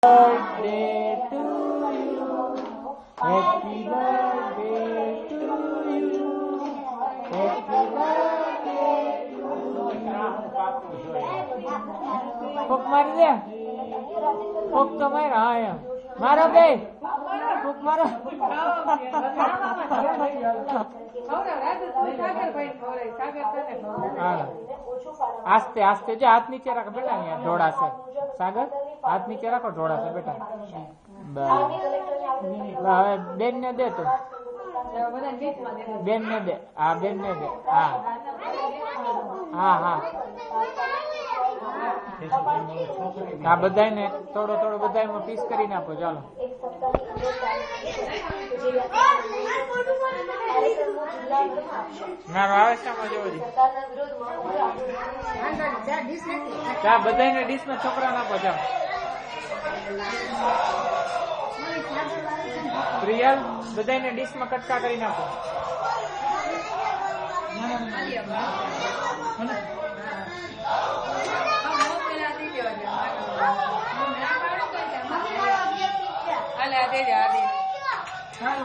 birthday to you. Happy birthday to you. Happy birthday to you. ફૂક મારી દે. ફૂક તો મારા. હા એમ મારો બે ફૂક મારો. આસ્તે આસ્તે જો હાથ નીચે રાખો બેટા. અહીંયા ઢોળાશે. સાગર હાથ નીચે રાખો. ઢોળાશે બેટા. હવે બેન ને દે તું. બેન ને દે. હા બેન ને દે. હા હા હા હા બધાને થોડો થોડો બધામાં પીસ કરી નાખો. ચાલો ના આવે શામાં જોવો ચા બધાને ડીશ માં છોકરા નાખો. જાઓ પ્રિયલ બધાને ડીશ માં કટકા કરી નાખો. હાલ